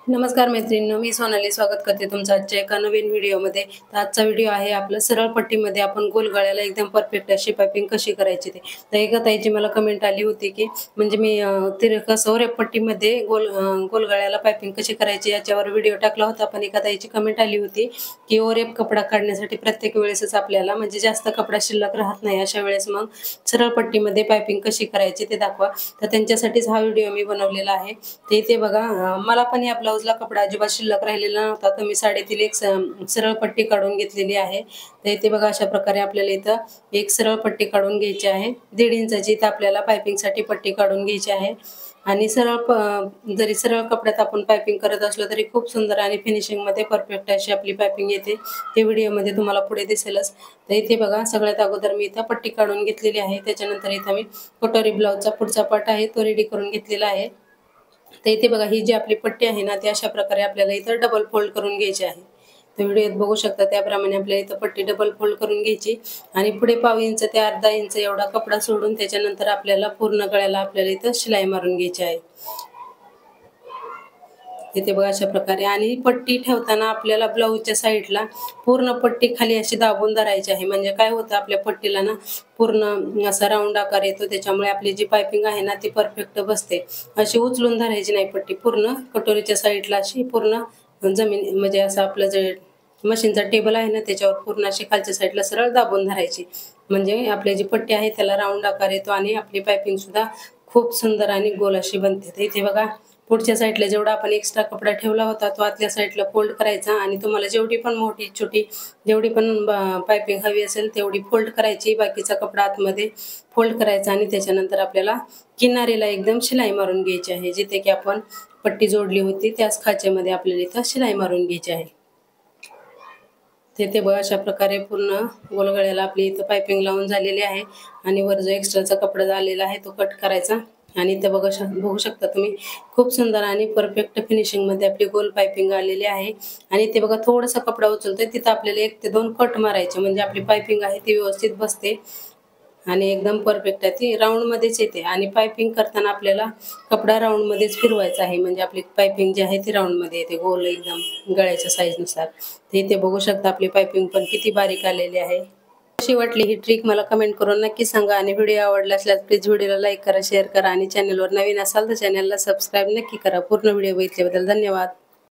नमस्कार मैत्रिणींनो, मी सोनाली स्वागत करते तुमचं आजच्या एका नवीन व्हिडिओमध्ये। तर आजचा व्हिडिओ आहे आपला सरळ पट्टीमध्ये आपण गोल गळ्याला एकदम परफेक्ट अशी पाइपिंग कशी करायची ते। तर एका ताईची मला कमेंट आली होती की म्हणजे मी तिरकस पट्टीमध्ये गोल गळ्याला पाइपिंग कशी करायची याच्यावर व्हिडिओ टाकला होता, पण एका ताईची कमेंट आली होती की ओरेप कपडा काढण्यासाठी प्रत्येक वेळेसच आपल्याला म्हणजे जास्त कपडा शिल्लक राहत नाही, अशा वेळेस मग सरळ पट्टीमध्ये पाइपिंग कशी करायची ते दाखवा। तर त्यांच्यासाठीच हा व्हिडिओ मी बनवलेला आहे। तर इथे बघा, मला पण या ब्लाउजला कपडा अजिबात शिल्लक राहिलेला नव्हता, तर मी साडीतील एक सरळ पट्टी काढून घेतलेली आहे। तर इथे बघा, अशा प्रकारे आपल्याला इथं एक सरळ पट्टी काढून घ्यायची आहे। 1.5 इंचाची इथं आपल्याला पाइपिंगसाठी पट्टी काढून घ्यायची आहे। आणि जरी सरळ कपड्यात आपण पाइपिंग करत असलो तरी खूप सुंदर आणि फिनिशिंग मध्ये परफेक्ट अशी आपली पाइपिंग येते। ते व्हिडिओमध्ये तुम्हाला पुढे दिसेलच। तर इथे बघा, सगळ्यात अगोदर मी इथं पट्टी काढून घेतलेली आहे। त्याच्यानंतर इथं मी कटोरी ब्लाउजचा पुढचा पार्ट आहे तो रेडी करून घेतलेला आहे। तर इथे बघा, ही जी आपली पट्टी आहे ना, ती अशा प्रकारे आपल्याला इथं डबल फोल्ड करून घ्यायची आहे। तर व्हिडिओत बघू शकता त्याप्रमाणे आपल्याला इथं पट्टी डबल फोल्ड करून घ्यायची आणि पुढे 1/2 इंच ते अर्धा इंच एवढा कपडा सोडून त्याच्यानंतर आपल्याला पूर्ण गळ्याला आपल्याला इथं शिलाई मारून घ्यायची आहे। इथे बघा, अशा प्रकारे आणि पट्टी ठेवताना आपल्याला ब्लाउजच्या साईडला पूर्ण पट्टी खाली अशी दाबून धरायची आहे। म्हणजे काय होतं, आपल्या पट्टीला ना पूर्ण असा राऊंड आकार येतो, त्याच्यामुळे आपली जी पाइपिंग आहे ना ती परफेक्ट बसते। अशी उचलून धरायची नाही पट्टी, पूर्ण कटोरीच्या साईडला अशी पूर्ण जमीन म्हणजे असं आपलं जे मशीनचा टेबल आहे ना त्याच्यावर पूर्ण अशी खालच्या साईडला सरळ दाबून धरायची। म्हणजे आपली जी पट्टी आहे त्याला राऊंड आकार येतो आणि आपली पाइपिंग सुद्धा खूप सुंदर आणि गोल अशी बनते। तर इथे बघा, पुढच्या साईडला जेवढा आपण एक्स्ट्रा कपडा ठेवला होता तो आतल्या साईडला फोल्ड करायचा आणि तुम्हाला जेवढी पण मोठी छोटी जेवढी पण पाइपिंग हवी असेल तेवढी फोल्ड करायची। बाकीचा कपडा आतमध्ये फोल्ड करायचा आणि त्याच्यानंतर आपल्याला किनारीला एकदम शिलाई मारून घ्यायची आहे। जिथे की आपण पट्टी जोडली होती त्याच खाचेमध्ये आपल्याला इथं शिलाई मारून घ्यायची आहे। ते बघा, अशा प्रकारे पूर्ण गोल गळ्याला आपली इथं पाइपिंग लावून झालेली आहे आणि वर जो एक्स्ट्राचा कपडा झालेला आहे तो कट करायचा। आणि इथे बघू शकता तुम्ही, खूप सुंदर आणि परफेक्ट फिनिशिंग मध्ये आपली गोल पाइपिंग आलेली आहे। आणि इथे बघा, थोडासा कपडा उचलतोय तिथं आपल्याला 1 ते 2 कट मारायचे, म्हणजे आपली पाइपिंग आहे ती व्यवस्थित बसते आणि एकदम परफेक्ट आहे, ती राऊंड मध्येच येते। आणि पाइपिंग करताना आपल्याला कपडा राऊंड मध्येच फिरवायचा आहे, म्हणजे आपली पाइपिंग जी आहे ती राऊंड मध्ये येते, गोल एकदम गळ्याच्या साईज नुसार। तर इथे बघू शकता आपली पाइपिंग पण किती बारीक आलेली आहे। कशी वाटली ही ट्रिक मला कमेंट करून नक्की सांगा आणि व्हिडिओ आवडला असल्यास प्लीज व्हिडिओला लाईक करा, शेअर करा आणि चॅनलवर नवीन असाल तर चॅनलला सबस्क्राइब नक्की करा। पूर्ण व्हिडिओ बघितल्याबद्दल धन्यवाद।